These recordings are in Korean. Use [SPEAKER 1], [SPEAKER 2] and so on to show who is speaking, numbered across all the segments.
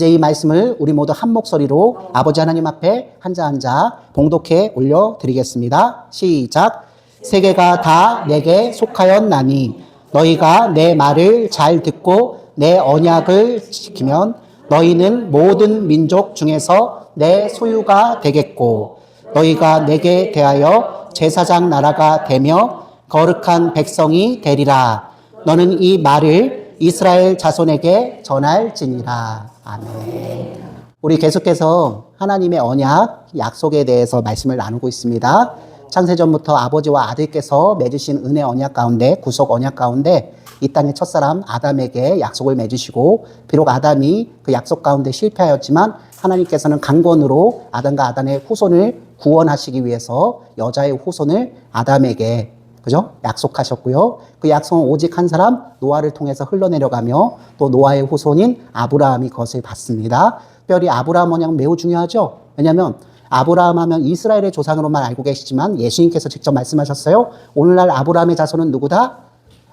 [SPEAKER 1] 이제 이 말씀을 우리 모두 한 목소리로 아버지 하나님 앞에 한자 한자 봉독해 올려드리겠습니다. 시작. 세계가 다 내게 속하였나니 너희가 내 말을 잘 듣고 내 언약을 지키면 너희는 모든 민족 중에서 내 소유가 되겠고 너희가 내게 대하여 제사장 나라가 되며 거룩한 백성이 되리라. 너는 이 말을 이스라엘 자손에게 전할지니라. 아멘. 우리 계속해서 하나님의 언약, 약속에 대해서 말씀을 나누고 있습니다. 창세전부터 아버지와 아들께서 맺으신 은혜 언약 가운데, 구속 언약 가운데 이 땅의 첫사람 아담에게 약속을 맺으시고, 비록 아담이 그 약속 가운데 실패하였지만 하나님께서는 강권으로 아담과 아담의 후손을 구원하시기 위해서 여자의 후손을 아담에게 그죠? 약속하셨고요. 그 약속은 오직 한 사람 노아를 통해서 흘러내려가며 또 노아의 후손인 아브라함이 그것을 받습니다. 특별히 아브라함 언약은 매우 중요하죠. 왜냐하면 아브라함 하면 이스라엘의 조상으로만 알고 계시지만 예수님께서 직접 말씀하셨어요. 오늘날 아브라함의 자손은 누구다?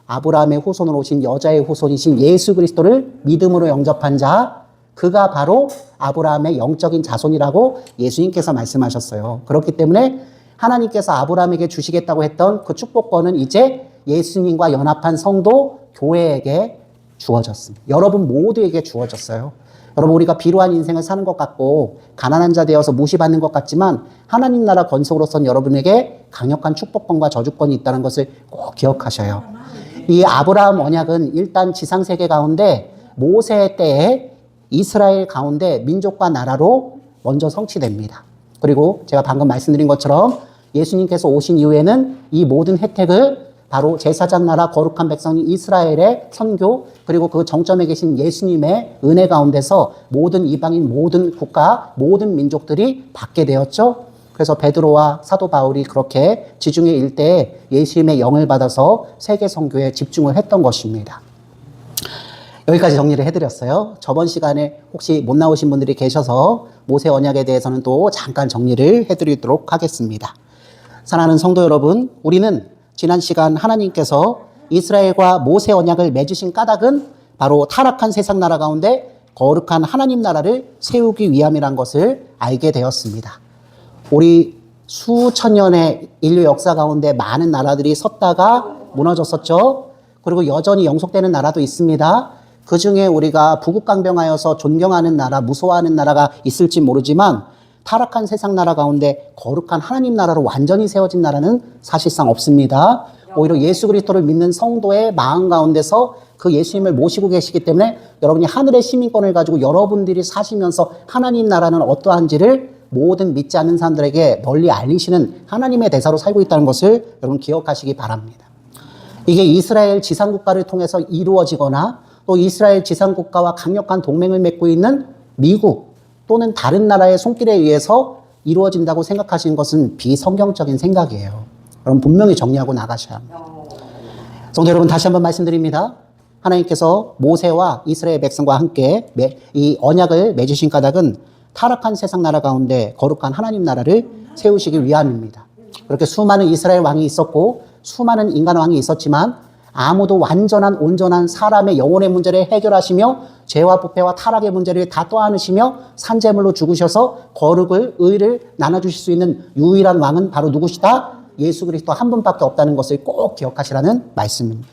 [SPEAKER 1] 아브라함의 후손으로 오신 여자의 후손이신 예수 그리스도를 믿음으로 영접한 자, 그가 바로 아브라함의 영적인 자손이라고 예수님께서 말씀하셨어요. 그렇기 때문에 하나님께서 아브라함에게 주시겠다고 했던 그 축복권은 이제 예수님과 연합한 성도 교회에게 주어졌습니다. 여러분 모두에게 주어졌어요. 여러분, 우리가 비루한 인생을 사는 것 같고 가난한 자 되어서 무시받는 것 같지만 하나님 나라 건속으로서는 여러분에게 강력한 축복권과 저주권이 있다는 것을 꼭 기억하셔요. 이 아브라함 언약은 일단 지상세계 가운데 모세 때에 이스라엘 가운데 민족과 나라로 먼저 성취됩니다. 그리고 제가 방금 말씀드린 것처럼 예수님께서 오신 이후에는 이 모든 혜택을 바로 제사장 나라 거룩한 백성인 이스라엘의 선교, 그리고 그 정점에 계신 예수님의 은혜 가운데서 모든 이방인, 모든 국가, 모든 민족들이 받게 되었죠. 그래서 베드로와 사도 바울이 그렇게 지중해 일대에 예수님의 영을 받아서 세계 선교에 집중을 했던 것입니다. 여기까지 정리를 해드렸어요. 저번 시간에 혹시 못 나오신 분들이 계셔서 모세 언약에 대해서는 또 잠깐 정리를 해드리도록 하겠습니다. 사랑하는 성도 여러분, 우리는 지난 시간 하나님께서 이스라엘과 모세 언약을 맺으신 까닭은 바로 타락한 세상 나라 가운데 거룩한 하나님 나라를 세우기 위함이란 것을 알게 되었습니다. 우리 수천 년의 인류 역사 가운데 많은 나라들이 섰다가 무너졌었죠. 그리고 여전히 영속되는 나라도 있습니다. 그 중에 우리가 부국강병하여서 존경하는 나라, 무서워하는 나라가 있을지 모르지만 타락한 세상 나라 가운데 거룩한 하나님 나라로 완전히 세워진 나라는 사실상 없습니다. 오히려 예수 그리스도를 믿는 성도의 마음 가운데서 그 예수님을 모시고 계시기 때문에 여러분이 하늘의 시민권을 가지고 여러분들이 사시면서 하나님 나라는 어떠한지를 모든 믿지 않는 사람들에게 널리 알리시는 하나님의 대사로 살고 있다는 것을 여러분 기억하시기 바랍니다. 이게 이스라엘 지상국가를 통해서 이루어지거나 또 이스라엘 지상국가와 강력한 동맹을 맺고 있는 미국 또는 다른 나라의 손길에 의해서 이루어진다고 생각하시는 것은 비성경적인 생각이에요. 여러분 분명히 정리하고 나가셔야 합니다. 성도 여러분, 다시 한번 말씀드립니다. 하나님께서 모세와 이스라엘 백성과 함께 이 언약을 맺으신 까닭은 타락한 세상 나라 가운데 거룩한 하나님 나라를 세우시기 위함입니다. 그렇게 수많은 이스라엘 왕이 있었고 수많은 인간 왕이 있었지만 아무도 완전한 온전한 사람의 영혼의 문제를 해결하시며 죄와 부패와 타락의 문제를 다 떠안으시며 산재물로 죽으셔서 거룩을 의를 나눠주실 수 있는 유일한 왕은 바로 누구시다? 예수 그리스도 한 분밖에 없다는 것을 꼭 기억하시라는 말씀입니다.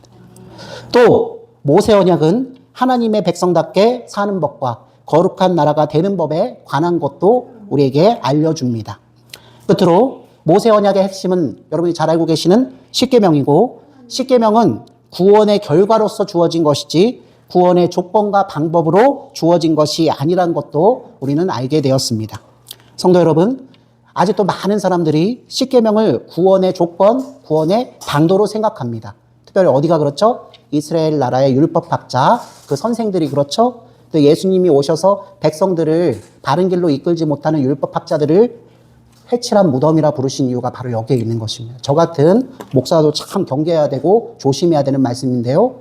[SPEAKER 1] 또 모세 언약은 하나님의 백성답게 사는 법과 거룩한 나라가 되는 법에 관한 것도 우리에게 알려줍니다. 끝으로 모세 언약의 핵심은 여러분이 잘 알고 계시는 십계명이고, 십계명은 구원의 결과로서 주어진 것이지 구원의 조건과 방법으로 주어진 것이 아니란 것도 우리는 알게 되었습니다. 성도 여러분, 아직도 많은 사람들이 십계명을 구원의 조건, 구원의 방도로 생각합니다. 특별히 어디가 그렇죠? 이스라엘 나라의 율법학자, 그 선생들이 그렇죠? 또 예수님이 오셔서 백성들을 바른 길로 이끌지 못하는 율법학자들을 회칠한 무덤이라 부르신 이유가 바로 여기에 있는 것입니다. 저 같은 목사도 참 경계해야 되고 조심해야 되는 말씀인데요.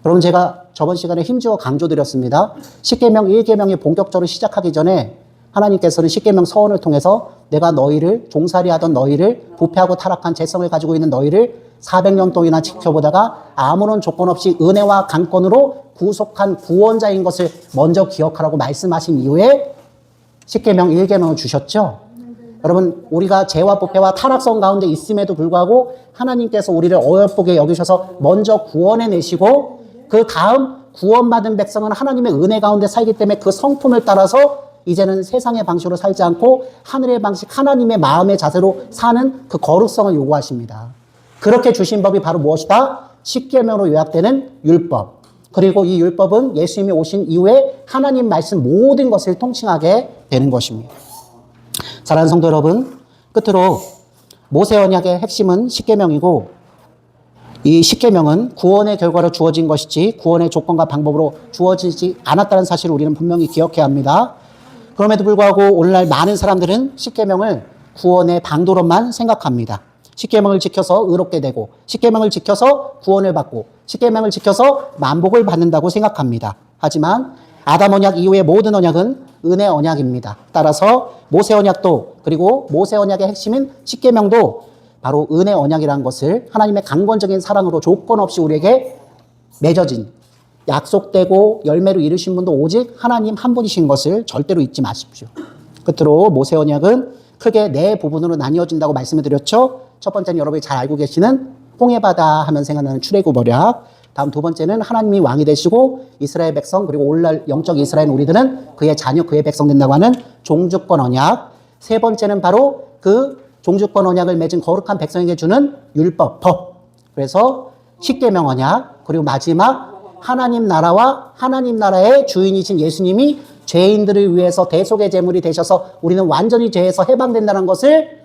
[SPEAKER 1] 여러분, 제가 저번 시간에 힘주어 강조드렸습니다. 십계명 1계명이 본격적으로 시작하기 전에 하나님께서는 십계명 서원을 통해서 내가 너희를 종살이하던 너희를 부패하고 타락한 죄성을 가지고 있는 너희를 400년 동안이나 지켜보다가 아무런 조건 없이 은혜와 강권으로 구속한 구원자인 것을 먼저 기억하라고 말씀하신 이후에 십계명 1계명을 주셨죠. 여러분, 우리가 죄와 부패와 타락성 가운데 있음에도 불구하고 하나님께서 우리를 어여쁘게 여기셔서 먼저 구원해 내시고 그 다음 구원받은 백성은 하나님의 은혜 가운데 살기 때문에 그 성품을 따라서 이제는 세상의 방식으로 살지 않고 하늘의 방식, 하나님의 마음의 자세로 사는 그 거룩성을 요구하십니다. 그렇게 주신 법이 바로 무엇이다? 십계명으로 요약되는 율법. 그리고 이 율법은 예수님이 오신 이후에 하나님 말씀 모든 것을 통칭하게 되는 것입니다. 사랑하는 성도 여러분, 끝으로 모세 언약의 핵심은 십계명이고 이 십계명은 구원의 결과로 주어진 것이지 구원의 조건과 방법으로 주어지지 않았다는 사실을 우리는 분명히 기억해야 합니다. 그럼에도 불구하고 오늘날 많은 사람들은 십계명을 구원의 방도로만 생각합니다. 십계명을 지켜서 의롭게 되고 십계명을 지켜서 구원을 받고 십계명을 지켜서 만복을 받는다고 생각합니다. 하지만 아담 언약 이후의 모든 언약은 은혜 언약입니다. 따라서 모세 언약도 그리고 모세 언약의 핵심인 십계명도 바로 은혜 언약이라는 것을 하나님의 강권적인 사랑으로 조건 없이 우리에게 맺어진 약속되고 열매로 이루신 분도 오직 하나님 한 분이신 것을 절대로 잊지 마십시오. 끝으로 모세 언약은 크게 네 부분으로 나뉘어진다고 말씀을 드렸죠. 첫 번째는 여러분이 잘 알고 계시는 홍해바다 하면 생각나는 출애굽 언약. 다음 두 번째는 하나님이 왕이 되시고 이스라엘 백성 그리고 오늘날 영적 이스라엘 우리들은 그의 자녀 그의 백성 된다고 하는 종주권 언약. 세 번째는 바로 그 종주권 언약을 맺은 거룩한 백성에게 주는 율법, 법. 그래서 십계명 언약. 그리고 마지막 하나님 나라와 하나님 나라의 주인이신 예수님이 죄인들을 위해서 대속의 제물이 되셔서 우리는 완전히 죄에서 해방된다는 것을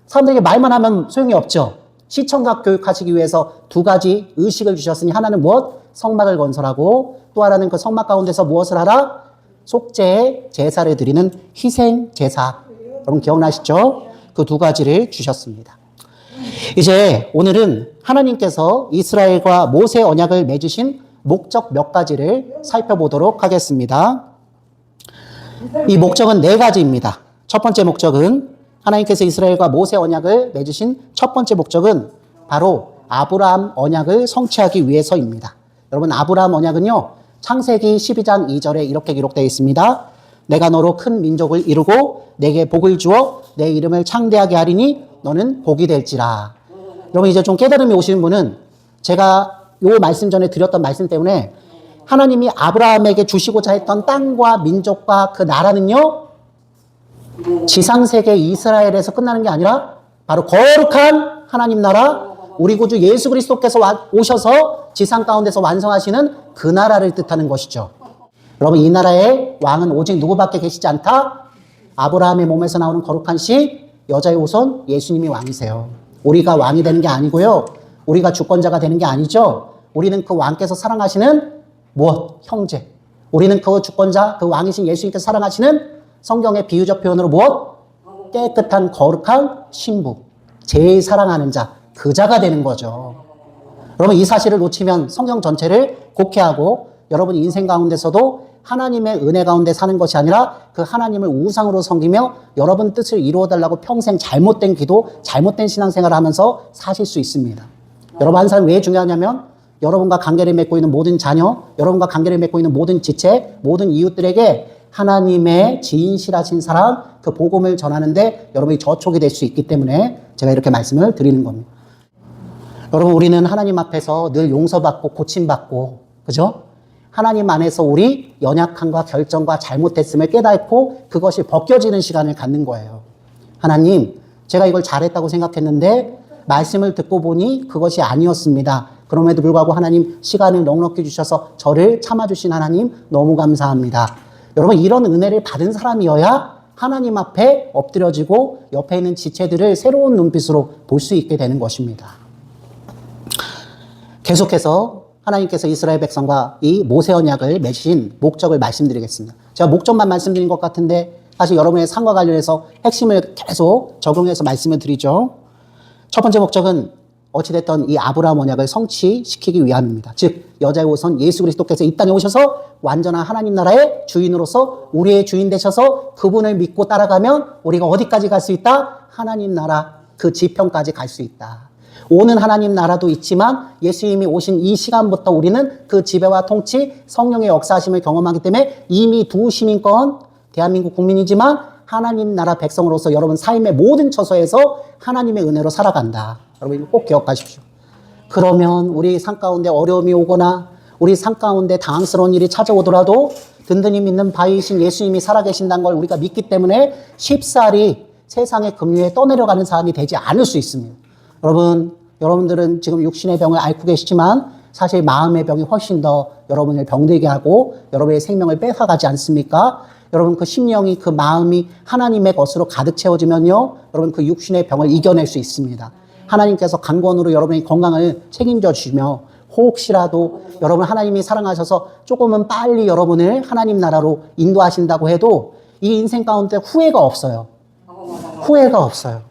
[SPEAKER 1] 사람들에게 말만 하면 소용이 없죠. 시청각 교육하시기 위해서 두 가지 의식을 주셨으니 하나는 무엇? 성막을 건설하고 또 하나는 그 성막 가운데서 무엇을 하라? 속죄의 제사를 드리는 희생 제사. 여러분 기억나시죠? 그 두 가지를 주셨습니다. 이제 오늘은 하나님께서 이스라엘과 모세 언약을 맺으신 목적 몇 가지를 살펴보도록 하겠습니다. 이 목적은 네 가지입니다. 첫 번째 목적은 하나님께서 이스라엘과 모세 언약을 맺으신 첫 번째 목적은 바로 아브라함 언약을 성취하기 위해서입니다. 여러분 아브라함 언약은요. 창세기 12장 2절에 이렇게 기록되어 있습니다. 내가 너로 큰 민족을 이루고 내게 복을 주어 내 이름을 창대하게 하리니 너는 복이 될지라. 여러분 이제 좀 깨달음이 오시는 분은 제가 요 말씀 전에 드렸던 말씀 때문에 하나님이 아브라함에게 주시고자 했던 땅과 민족과 그 나라는요. 지상세계 이스라엘에서 끝나는 게 아니라 바로 거룩한 하나님 나라 우리 구주 예수 그리스도께서 오셔서 지상 가운데서 완성하시는 그 나라를 뜻하는 것이죠. 여러분 이 나라의 왕은 오직 누구밖에 계시지 않다? 아브라함의 몸에서 나오는 거룩한 씨 여자의 후손 예수님이 왕이세요. 우리가 왕이 되는 게 아니고요. 우리가 주권자가 되는 게 아니죠. 우리는 그 왕께서 사랑하시는 무엇? 형제. 우리는 그 주권자 그 왕이신 예수님께서 사랑하시는 성경의 비유적 표현으로 무엇? 깨끗한 거룩한 신부. 제일 사랑하는 자. 그 자가 되는 거죠. 여러분 이 사실을 놓치면 성경 전체를 곡해하고 여러분 인생 가운데서도 하나님의 은혜 가운데 사는 것이 아니라 그 하나님을 우상으로 섬기며 여러분 뜻을 이루어달라고 평생 잘못된 기도, 잘못된 신앙생활을 하면서 사실 수 있습니다. 여러분 한 사람 왜 중요하냐면 여러분과 관계를 맺고 있는 모든 자녀, 여러분과 관계를 맺고 있는 모든 지체, 모든 이웃들에게 하나님의 지인실하신 사람, 그 복음을 전하는데 여러분이 저촉이 될 수 있기 때문에 제가 이렇게 말씀을 드리는 겁니다. 여러분 우리는 하나님 앞에서 늘 용서받고 고침받고 그죠? 하나님 안에서 우리 연약함과 결정과 잘못됐음을 깨닫고 그것이 벗겨지는 시간을 갖는 거예요. 하나님, 제가 이걸 잘했다고 생각했는데 말씀을 듣고 보니 그것이 아니었습니다. 그럼에도 불구하고 하나님 시간을 넉넉히 주셔서 저를 참아주신 하나님 너무 감사합니다. 여러분 이런 은혜를 받은 사람이어야 하나님 앞에 엎드려지고 옆에 있는 지체들을 새로운 눈빛으로 볼 수 있게 되는 것입니다. 계속해서 하나님께서 이스라엘 백성과 이 모세 언약을 맺으신 목적을 말씀드리겠습니다. 제가 목적만 말씀드린 것 같은데 사실 여러분의 삶과 관련해서 핵심을 계속 적용해서 말씀을 드리죠. 첫 번째 목적은 어찌됐든 이 아브라함 언약을 성취시키기 위함입니다. 즉 여자의 우선 예수 그리스도께서 이 땅에 오셔서 완전한 하나님 나라의 주인으로서 우리의 주인 되셔서 그분을 믿고 따라가면 우리가 어디까지 갈 수 있다? 하나님 나라 그 지평까지 갈 수 있다. 오는 하나님 나라도 있지만 예수님이 오신 이 시간부터 우리는 그 지배와 통치, 성령의 역사하심을 경험하기 때문에 이미 두 시민권 대한민국 국민이지만 하나님 나라 백성으로서 여러분 삶의 모든 처소에서 하나님의 은혜로 살아간다. 여러분 꼭 기억하십시오. 그러면 우리 삶 가운데 어려움이 오거나 우리 삶 가운데 당황스러운 일이 찾아오더라도 든든히 믿는 바위이신 예수님이 살아계신다는 걸 우리가 믿기 때문에 쉽사리 세상의 급류에 떠내려가는 사람이 되지 않을 수 있습니다. 여러분들은 지금 육신의 병을 앓고 계시지만 사실 마음의 병이 훨씬 더 여러분을 병들게 하고 여러분의 생명을 뺏어가지 않습니까? 여러분 그 심령이 그 마음이 하나님의 것으로 가득 채워지면요. 여러분 그 육신의 병을 이겨낼 수 있습니다. 하나님께서 강권으로 여러분의 건강을 책임져 주시며 혹시라도 여러분 하나님이 사랑하셔서 조금은 빨리 여러분을 하나님 나라로 인도하신다고 해도 이 인생 가운데 후회가 없어요. 후회가 없어요.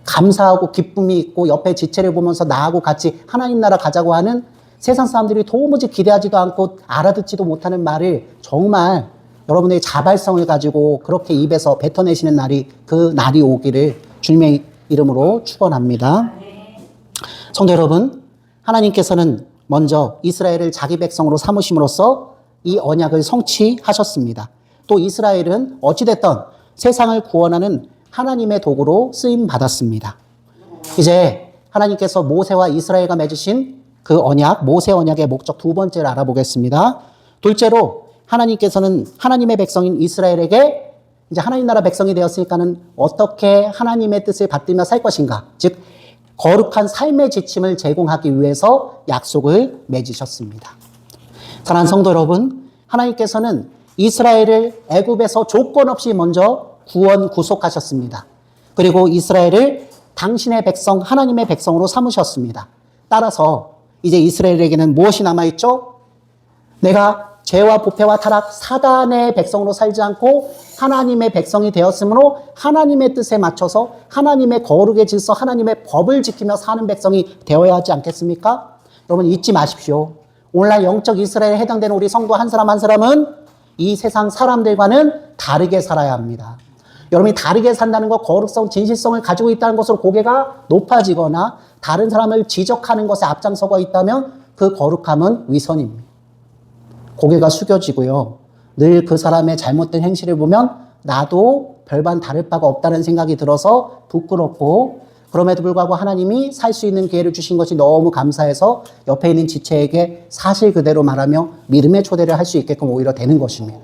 [SPEAKER 1] 감사하고 기쁨이 있고 옆에 지체를 보면서 나하고 같이 하나님 나라 가자고 하는 세상 사람들이 도무지 기대하지도 않고 알아듣지도 못하는 말을 정말 여러분의 자발성을 가지고 그렇게 입에서 뱉어내시는 그 날이 오기를 주님의 이름으로 축원합니다. 성도 여러분, 하나님께서는 먼저 이스라엘을 자기 백성으로 삼으심으로써 이 언약을 성취하셨습니다. 또 이스라엘은 어찌됐든 세상을 구원하는 하나님의 도구로 쓰임 받았습니다. 이제 하나님께서 모세와 이스라엘과 맺으신 그 언약, 모세 언약의 목적 두 번째를 알아보겠습니다. 둘째로 하나님께서는 하나님의 백성인 이스라엘에게 이제 하나님 나라 백성이 되었으니까는 어떻게 하나님의 뜻을 받들며 살 것인가, 즉 거룩한 삶의 지침을 제공하기 위해서 약속을 맺으셨습니다. 사랑하는 성도 여러분, 하나님께서는 이스라엘을 애굽에서 조건 없이 먼저 구원 구속하셨습니다. 그리고 이스라엘을 당신의 백성, 하나님의 백성으로 삼으셨습니다. 따라서 이제 이스라엘에게는 무엇이 남아있죠? 내가 죄와 부패와 타락, 사단의 백성으로 살지 않고 하나님의 백성이 되었으므로 하나님의 뜻에 맞춰서 하나님의 거룩의 질서, 하나님의 법을 지키며 사는 백성이 되어야 하지 않겠습니까? 여러분 잊지 마십시오. 오늘날 영적 이스라엘에 해당되는 우리 성도 한 사람 한 사람은 이 세상 사람들과는 다르게 살아야 합니다. 여러분이 다르게 산다는 것, 거룩성, 진실성을 가지고 있다는 것으로 고개가 높아지거나 다른 사람을 지적하는 것에 앞장서고 있다면 그 거룩함은 위선입니다. 고개가 숙여지고요. 늘 그 사람의 잘못된 행실을 보면 나도 별반 다를 바가 없다는 생각이 들어서 부끄럽고, 그럼에도 불구하고 하나님이 살 수 있는 기회를 주신 것이 너무 감사해서 옆에 있는 지체에게 사실 그대로 말하며 믿음의 초대를 할 수 있게끔 오히려 되는 것입니다.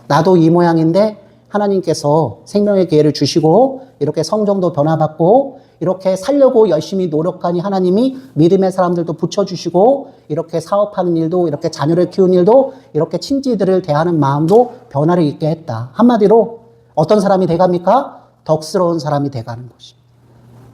[SPEAKER 1] 나도 이 모양인데 하나님께서 생명의 기회를 주시고 이렇게 성정도 변화받고 이렇게 살려고 열심히 노력하니 하나님이 믿음의 사람들도 붙여주시고 이렇게 사업하는 일도, 이렇게 자녀를 키우는 일도, 이렇게 친지들을 대하는 마음도 변화를 있게 했다. 한마디로 어떤 사람이 돼갑니까? 덕스러운 사람이 돼가는 것입니다.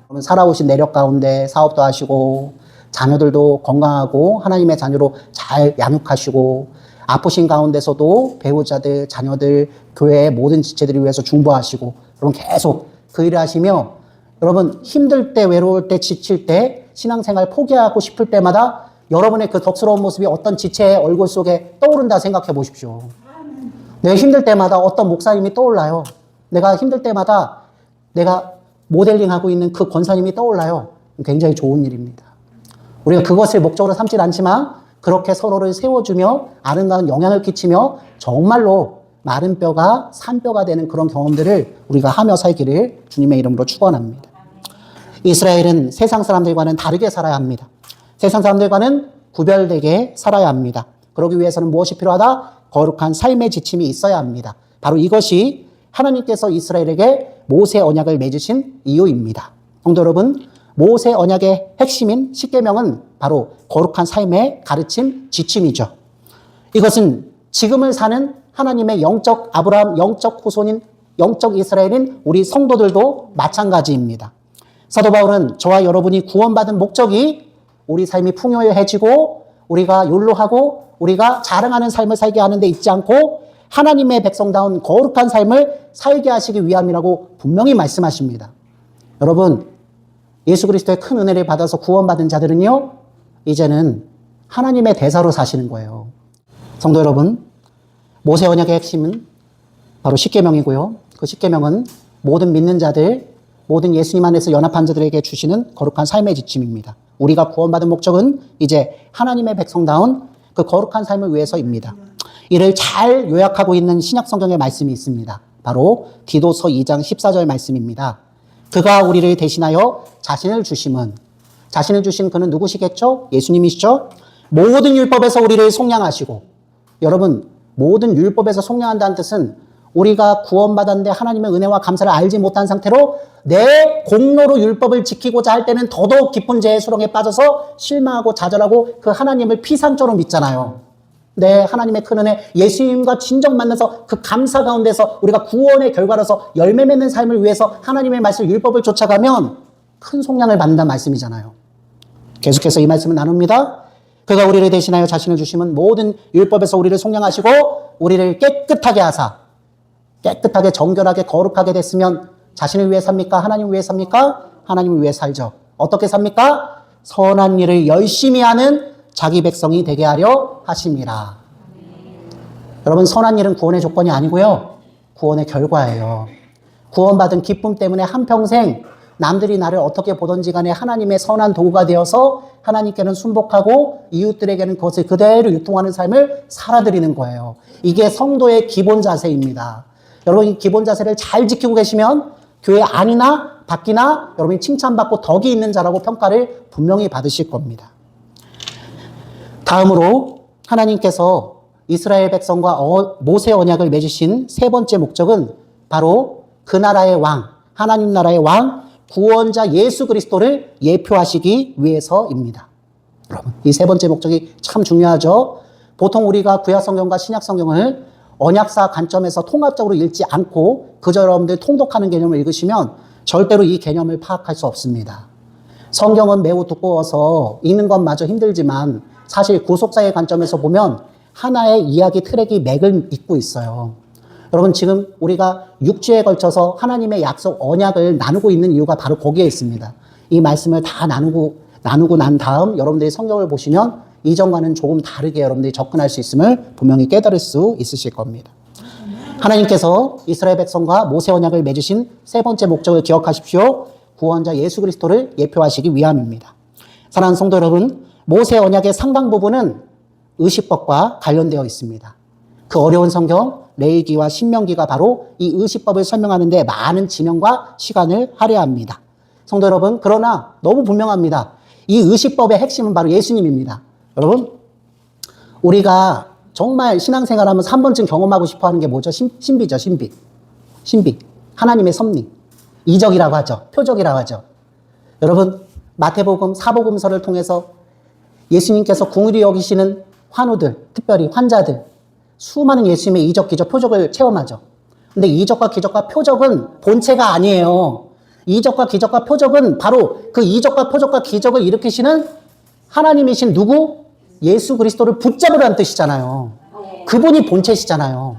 [SPEAKER 1] 그러면 살아오신 내력 가운데 사업도 하시고 자녀들도 건강하고 하나님의 자녀로 잘 양육하시고 아프신 가운데서도 배우자들, 자녀들, 교회의 모든 지체들을 위해서 중보하시고, 여러분 계속 그 일을 하시며, 여러분 힘들 때, 외로울 때, 지칠 때, 신앙생활 포기하고 싶을 때마다 여러분의 그 덕스러운 모습이 어떤 지체의 얼굴 속에 떠오른다 생각해 보십시오. 내가 힘들 때마다 어떤 목사님이 떠올라요. 내가 힘들 때마다 내가 모델링하고 있는 그 권사님이 떠올라요. 굉장히 좋은 일입니다. 우리가 그것을 목적으로 삼진 않지만 그렇게 서로를 세워주며 아름다운 영향을 끼치며 정말로 마른 뼈가 산뼈가 되는 그런 경험들을 우리가 하며 살기를 주님의 이름으로 축원합니다. 이스라엘은 세상 사람들과는 다르게 살아야 합니다. 세상 사람들과는 구별되게 살아야 합니다. 그러기 위해서는 무엇이 필요하다? 거룩한 삶의 지침이 있어야 합니다. 바로 이것이 하나님께서 이스라엘에게 모세 언약을 맺으신 이유입니다. 성도 여러분, 모세 언약의 핵심인 십계명은 바로 거룩한 삶의 가르침, 지침이죠. 이것은 지금을 사는 하나님의 영적 아브라함, 영적 후손인, 영적 이스라엘인 우리 성도들도 마찬가지입니다. 사도 바울은 저와 여러분이 구원받은 목적이 우리 삶이 풍요해지고 우리가 욜로하고 우리가 자랑하는 삶을 살게 하는 데 있지 않고 하나님의 백성다운 거룩한 삶을 살게 하시기 위함이라고 분명히 말씀하십니다. 여러분, 예수 그리스도의 큰 은혜를 받아서 구원받은 자들은요, 이제는 하나님의 대사로 사시는 거예요. 성도 여러분, 모세 언약의 핵심은 바로 십계명이고요. 그 십계명은 모든 믿는 자들, 모든 예수님 안에서 연합한 자들에게 주시는 거룩한 삶의 지침입니다. 우리가 구원받은 목적은 이제 하나님의 백성다운 그 거룩한 삶을 위해서입니다. 이를 잘 요약하고 있는 신약 성경의 말씀이 있습니다. 바로 디도서 2장 14절 말씀입니다. 그가 우리를 대신하여 자신을 주신 그는 누구시겠죠? 예수님이시죠? 모든 율법에서 우리를 속량하시고, 여러분, 모든 율법에서 속량한다는 뜻은 우리가 구원받았는데 하나님의 은혜와 감사를 알지 못한 상태로 내 공로로 율법을 지키고자 할 때는 더더욱 깊은 죄의 수렁에 빠져서 실망하고 좌절하고 그 하나님을 피상적으로 믿잖아요. 네, 하나님의 큰 은혜, 예수님과 진정 만나서 그 감사 가운데서 우리가 구원의 결과로서 열매 맺는 삶을 위해서 하나님의 말씀, 율법을 쫓아가면 큰 속량을 받는다는 말씀이잖아요. 계속해서 이 말씀을 나눕니다. 그가 우리를 대신하여 자신을 주시면 모든 율법에서 우리를 속량하시고 우리를 깨끗하게 하사, 깨끗하게 정결하게 거룩하게 됐으면 자신을 위해 삽니까? 하나님을 위해 삽니까? 하나님을 위해 살죠. 어떻게 삽니까? 선한 일을 열심히 하는 자기 백성이 되게 하려 하심이라. 여러분, 선한 일은 구원의 조건이 아니고요, 구원의 결과예요. 구원받은 기쁨 때문에 한평생 남들이 나를 어떻게 보든지 간에 하나님의 선한 도구가 되어서 하나님께는 순복하고 이웃들에게는 그것을 그대로 유통하는 삶을 살아드리는 거예요. 이게 성도의 기본 자세입니다. 여러분, 이 기본 자세를 잘 지키고 계시면 교회 안이나 밖이나 여러분이 칭찬받고 덕이 있는 자라고 평가를 분명히 받으실 겁니다. 다음으로 하나님께서 이스라엘 백성과 모세 언약을 맺으신 세 번째 목적은 바로 그 나라의 왕, 하나님 나라의 왕, 구원자 예수 그리스도를 예표하시기 위해서입니다. 여러분, 이 세 번째 목적이 참 중요하죠. 보통 우리가 구약 성경과 신약 성경을 언약사 관점에서 통합적으로 읽지 않고 그저 여러분들 통독하는 개념을 읽으시면 절대로 이 개념을 파악할 수 없습니다. 성경은 매우 두꺼워서 읽는 것마저 힘들지만 사실 구속사의 관점에서 보면 하나의 이야기 트랙이 맥을 잇고 있어요. 여러분, 지금 우리가 6주에 걸쳐서 하나님의 약속 언약을 나누고 있는 이유가 바로 거기에 있습니다. 이 말씀을 다 나누고 난 다음 여러분들이 성경을 보시면 이전과는 조금 다르게 여러분들이 접근할 수 있음을 분명히 깨달을 수 있으실 겁니다. 하나님께서 이스라엘 백성과 모세 언약을 맺으신 세 번째 목적을 기억하십시오. 구원자 예수 그리스도를 예표하시기 위함입니다. 사랑하는 성도 여러분, 모세 언약의 상당 부분은 의식법과 관련되어 있습니다. 그 어려운 성경 레위기와 신명기가 바로 이 의식법을 설명하는 데 많은 지명과 시간을 할애합니다. 성도 여러분, 그러나 너무 분명합니다. 이 의식법의 핵심은 바로 예수님입니다. 여러분, 우리가 정말 신앙생활하면서 한 번쯤 경험하고 싶어하는 게 뭐죠? 신비죠, 신비. 신비. 하나님의 섭리. 이적이라고 하죠. 표적이라고 하죠. 여러분, 마태복음, 사복음서를 통해서 예수님께서 긍휼히 여기시는 환우들, 특별히 환자들, 수많은 예수님의 이적, 기적, 표적을 체험하죠. 근데 이적과 기적과 표적은 본체가 아니에요. 이적과 기적과 표적은 바로 그 이적과 표적과 기적을 일으키시는 하나님이신 누구? 예수 그리스도를 붙잡으라는 뜻이잖아요. 그분이 본체시잖아요.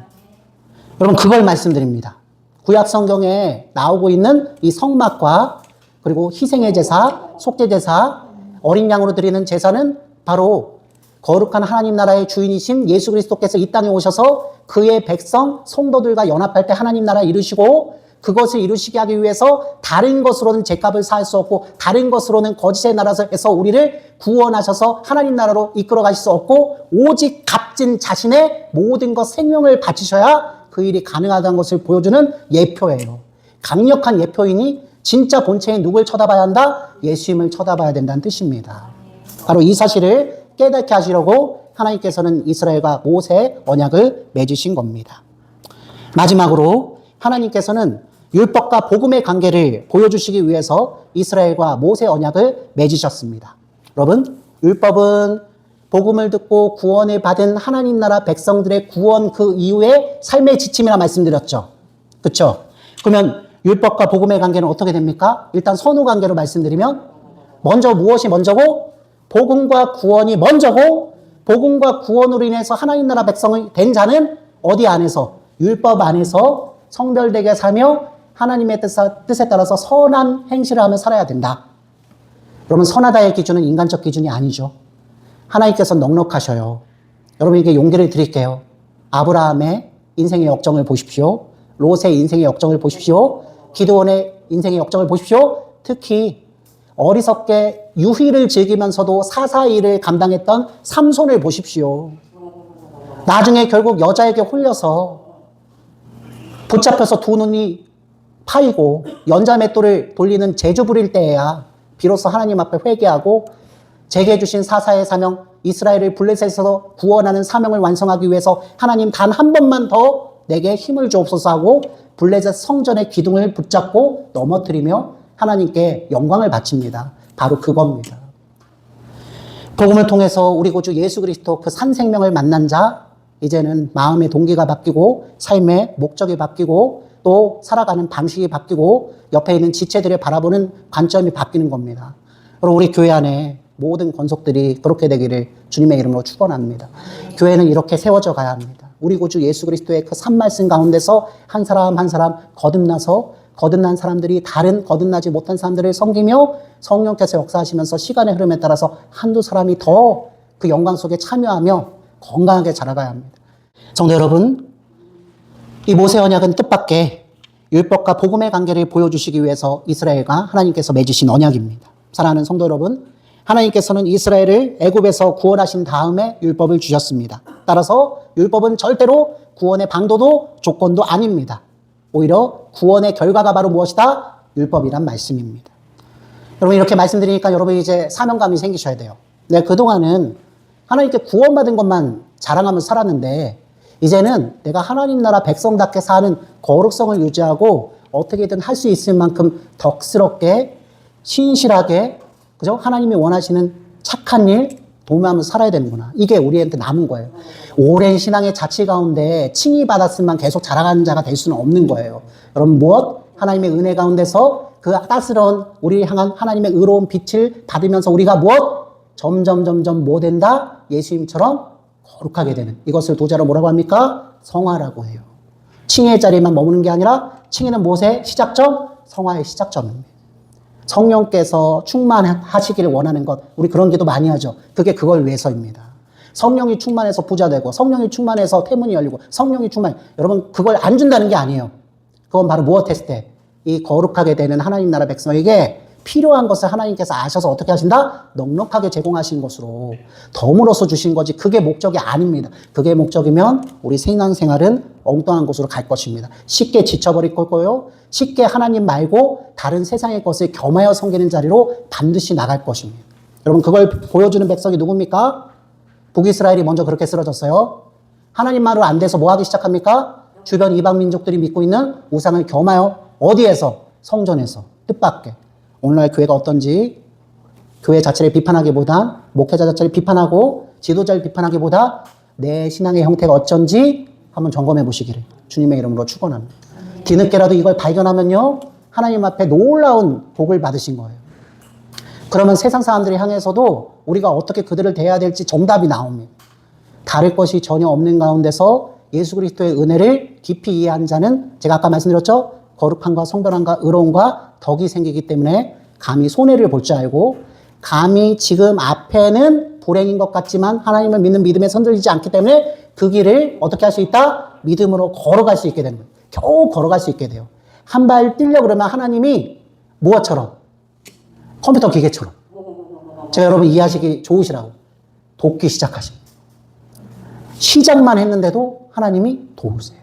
[SPEAKER 1] 여러분, 그걸 말씀드립니다. 구약 성경에 나오고 있는 이 성막과 그리고 희생의 제사, 속죄 제사, 어린 양으로 드리는 제사는 바로 거룩한 하나님 나라의 주인이신 예수 그리스도께서 이 땅에 오셔서 그의 백성, 성도들과 연합할 때 하나님 나라 이루시고 그것을 이루시게 하기 위해서 다른 것으로는 죗값을 살 수 없고 다른 것으로는 거짓의 나라에서 우리를 구원하셔서 하나님 나라로 이끌어 가실 수 없고 오직 값진 자신의 모든 것 생명을 바치셔야 그 일이 가능하다는 것을 보여주는 예표예요. 강력한 예표이니 진짜 본체인 누굴 쳐다봐야 한다? 예수님을 쳐다봐야 된다는 뜻입니다. 바로 이 사실을 깨닫게 하시려고 하나님께서는 이스라엘과 모세 언약을 맺으신 겁니다. 마지막으로 하나님께서는 율법과 복음의 관계를 보여주시기 위해서 이스라엘과 모세 언약을 맺으셨습니다. 여러분, 율법은 복음을 듣고 구원을 받은 하나님 나라 백성들의 구원 그 이후의 삶의 지침이라 말씀드렸죠. 그렇죠? 그러면 율법과 복음의 관계는 어떻게 됩니까? 일단 선후 관계로 말씀드리면 먼저 무엇이 먼저고? 복음과 구원이 먼저고 복음과 구원으로 인해서 하나님 나라 백성이 된 자는 어디 안에서? 율법 안에서 성별되게 살며 하나님의 뜻에 따라서 선한 행실을 하며 살아야 된다. 여러분, 선하다의 기준은 인간적 기준이 아니죠. 하나님께서 넉넉하셔요. 여러분에게 용기를 드릴게요. 아브라함의 인생의 역정을 보십시오. 롯의 인생의 역정을 보십시오. 기드온의 인생의 역정을 보십시오. 특히 어리석게 유희를 즐기면서도 사사일을 감당했던 삼손을 보십시오. 나중에 결국 여자에게 홀려서 붙잡혀서 두 눈이 파이고 연자맷돌을 돌리는 재주 부릴 때에야 비로소 하나님 앞에 회개하고 제게 주신 사사의 사명, 이스라엘을 블레셋에서 구원하는 사명을 완성하기 위해서 하나님 단 한 번만 더 내게 힘을 주옵소서 하고 블레셋 성전의 기둥을 붙잡고 넘어뜨리며 하나님께 영광을 바칩니다. 바로 그겁니다. 복음을 통해서 우리 구주 예수 그리스도 그 산 생명을 만난 자, 이제는 마음의 동기가 바뀌고 삶의 목적이 바뀌고 또 살아가는 방식이 바뀌고 옆에 있는 지체들을 바라보는 관점이 바뀌는 겁니다. 그리고 우리 교회 안에 모든 권속들이 그렇게 되기를 주님의 이름으로 축원합니다. 교회는 이렇게 세워져 가야 합니다. 우리 구주 예수 그리스도의 그 산 말씀 가운데서 한 사람 한 사람 거듭난 사람들이 다른 거듭나지 못한 사람들을 섬기며 성령께서 역사하시면서 시간의 흐름에 따라서 한두 사람이 더 그 영광 속에 참여하며 건강하게 자라가야 합니다. 성도 여러분, 이 모세 언약은 뜻밖의 율법과 복음의 관계를 보여주시기 위해서 이스라엘과 하나님께서 맺으신 언약입니다. 사랑하는 성도 여러분, 하나님께서는 이스라엘을 애굽에서 구원하신 다음에 율법을 주셨습니다. 따라서 율법은 절대로 구원의 방도도 조건도 아닙니다. 오히려 구원의 결과가 바로 무엇이다? 율법이란 말씀입니다. 여러분, 이렇게 말씀드리니까 여러분 이제 사명감이 생기셔야 돼요. 내가 그동안은 하나님께 구원받은 것만 자랑하면서 살았는데 이제는 내가 하나님 나라 백성답게 사는 거룩성을 유지하고 어떻게든 할 수 있을 만큼 덕스럽게 신실하게, 그죠? 하나님이 원하시는 착한 일 도모하면서 살아야 되는구나. 이게 우리한테 남은 거예요. 오랜 신앙의 자치 가운데 칭의 받았으면 계속 자랑하는 자가 될 수는 없는 거예요. 여러분, 무엇? 하나님의 은혜 가운데서 그 따스러운 우리를 향한 하나님의 의로운 빛을 받으면서 우리가 무엇? 점점 뭐 된다? 예수님처럼 거룩하게 되는, 이것을 도자로 뭐라고 합니까? 성화라고 해요. 칭의의 자리에만 머무는 게 아니라 칭의는 무엇의 시작점? 성화의 시작점입니다. 성령께서 충만하시기를 원하는 것, 우리 그런 기도 많이 하죠. 그게 그걸 위해서입니다. 성령이 충만해서 부자 되고 성령이 충만해서 태문이 열리고 성령이 여러분, 그걸 안 준다는 게 아니에요. 그건 바로 무엇 했을 때? 이 거룩하게 되는 하나님 나라 백성에게 필요한 것을 하나님께서 아셔서 어떻게 하신다? 넉넉하게 제공하신 것으로 덤으로써 주신 거지, 그게 목적이 아닙니다. 그게 목적이면 우리 신앙생활은 엉뚱한 곳으로 갈 것입니다. 쉽게 지쳐버릴 거고요. 쉽게 하나님 말고 다른 세상의 것을 겸하여 섬기는 자리로 반드시 나갈 것입니다. 여러분, 그걸 보여주는 백성이 누굽니까? 북이스라엘이 먼저 그렇게 쓰러졌어요. 하나님 말로 안 돼서 뭐 하기 시작합니까? 주변 이방 민족들이 믿고 있는 우상을 겸하여, 어디에서? 성전에서, 뜻밖의. 오늘날 교회가 어떤지 교회 자체를 비판하기보다, 목회자 자체를 비판하고 지도자를 비판하기보다 내 신앙의 형태가 어쩐지 한번 점검해 보시기를 주님의 이름으로 축원합니다. 뒤늦게라도 이걸 발견하면요, 하나님 앞에 놀라운 복을 받으신 거예요. 그러면 세상 사람들이 향해서도 우리가 어떻게 그들을 대해야 될지 정답이 나옵니다. 다를 것이 전혀 없는 가운데서 예수 그리스도의 은혜를 깊이 이해한 자는, 제가 아까 말씀드렸죠? 거룩함과 성별함과 의로움과 덕이 생기기 때문에 감히 손해를 볼 줄 알고, 감히 지금 앞에는 불행인 것 같지만 하나님을 믿는 믿음에 손들리지 않기 때문에 그 길을 어떻게 할 수 있다? 믿음으로 걸어갈 수 있게 되는 거예요. 겨우 걸어갈 수 있게 돼요. 한 발 뛰려고 그러면 하나님이 무엇처럼? 컴퓨터 기계처럼. 제가 여러분 이해하시기 좋으시라고 돕기 시작하십니다. 시작만 했는데도 하나님이 도우세요.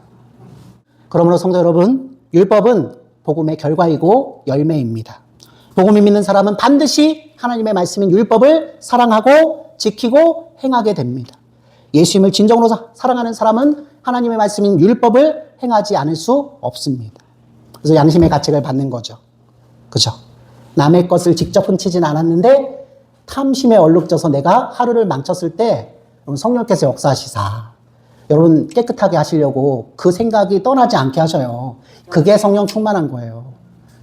[SPEAKER 1] 그러므로 성도 여러분, 율법은 복음의 결과이고 열매입니다. 복음을 믿는 사람은 반드시 하나님의 말씀인 율법을 사랑하고 지키고 행하게 됩니다. 예수님을 진정으로 사랑하는 사람은 하나님의 말씀인 율법을 행하지 않을 수 없습니다. 그래서 양심의 가책을 받는 거죠. 그죠? 남의 것을 직접 훔치진 않았는데 탐심에 얼룩져서 내가 하루를 망쳤을 때 성령께서 역사하시사 여러분 깨끗하게 하시려고 그 생각이 떠나지 않게 하셔요. 그게 성령 충만한 거예요.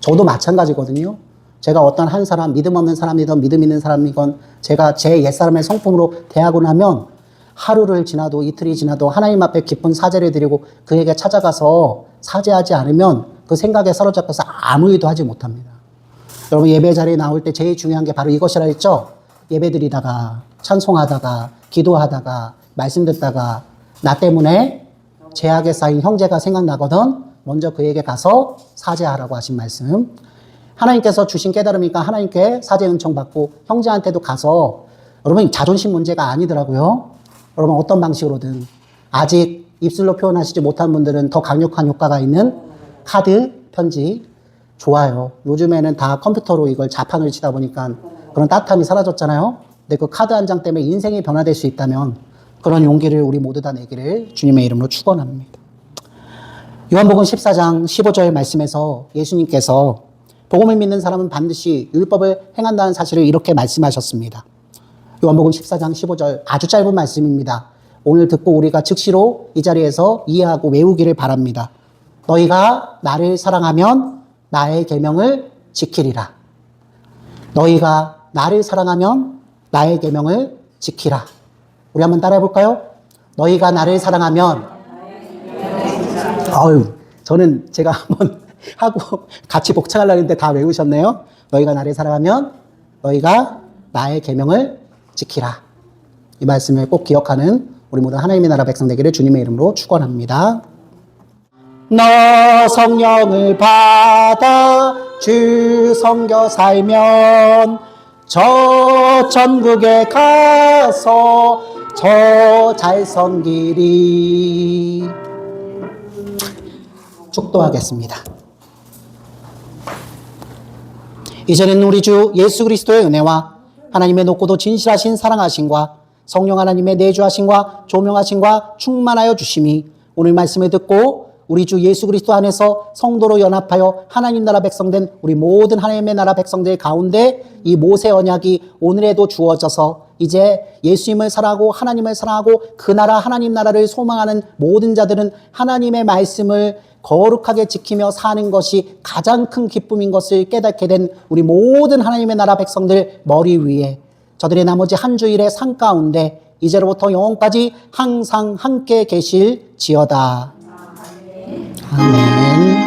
[SPEAKER 1] 저도 마찬가지거든요. 제가 어떤 한 사람, 믿음 없는 사람이든 믿음 있는 사람이건 제가 제 옛사람의 성품으로 대하고 나면 하루를 지나도 이틀이 지나도 하나님 앞에 깊은 사죄를 드리고 그에게 찾아가서 사죄하지 않으면 그 생각에 사로잡혀서 아무 일도 하지 못합니다. 여러분 예배 자리에 나올 때 제일 중요한 게 바로 이것이라 했죠? 예배 드리다가 찬송하다가 기도하다가 말씀 듣다가 나 때문에 죄악에 쌓인 형제가 생각나거든 먼저 그에게 가서 사죄하라고 하신 말씀. 하나님께서 주신 깨달음이니까 하나님께 사죄 은총 받고 형제한테도 가서 여러분 자존심 문제가 아니더라고요. 여러분 어떤 방식으로든 아직 입술로 표현하시지 못한 분들은 더 강력한 효과가 있는 카드, 편지 좋아요. 요즘에는 다 컴퓨터로 이걸 자판을 치다 보니까 그런 따뜻함이 사라졌잖아요. 근데 그 카드 한 장 때문에 인생이 변화될 수 있다면 그런 용기를 우리 모두 다 내기를 주님의 이름으로 축원합니다. 요한복음 14장 15절 말씀에서 예수님께서 복음을 믿는 사람은 반드시 율법을 행한다는 사실을 이렇게 말씀하셨습니다. 요한복음 14장 15절 아주 짧은 말씀입니다. 오늘 듣고 우리가 즉시로 이 자리에서 이해하고 외우기를 바랍니다. 너희가 나를 사랑하면 나의 계명을 지키리라. 너희가 나를 사랑하면 나의 계명을 지키라. 우리 한번 따라해 볼까요? 너희가 나를 사랑하면 저는 제가 한번 하고 같이 복창하려고 했는데 다 외우셨네요. 너희가 나를 사랑하면 너희가 나의 계명을 지키라. 이 말씀을 꼭 기억하는 우리 모든 하나님의 나라 백성 되기를 주님의 이름으로 축원합니다. 너 성령을 받아 주 섬겨 살면 저 천국에 가서 저 잘 섬기리. 축도하겠습니다. 이제는 우리 주 예수 그리스도의 은혜와 하나님의 높고도 진실하신 사랑하심과 성령 하나님의 내주하심과 조명하심과 충만하여 주심이 오늘 말씀을 듣고 우리 주 예수 그리스도 안에서 성도로 연합하여 하나님 나라 백성된 우리 모든 하나님의 나라 백성들 가운데 이 모세 언약이 오늘에도 주어져서 이제 예수님을 사랑하고 하나님을 사랑하고 그 나라 하나님 나라를 소망하는 모든 자들은 하나님의 말씀을 거룩하게 지키며 사는 것이 가장 큰 기쁨인 것을 깨닫게 된 우리 모든 하나님의 나라 백성들 머리 위에 저들의 나머지 한 주일의 삶 가운데 이제로부터 영원까지 항상 함께 계실지어다. 아멘.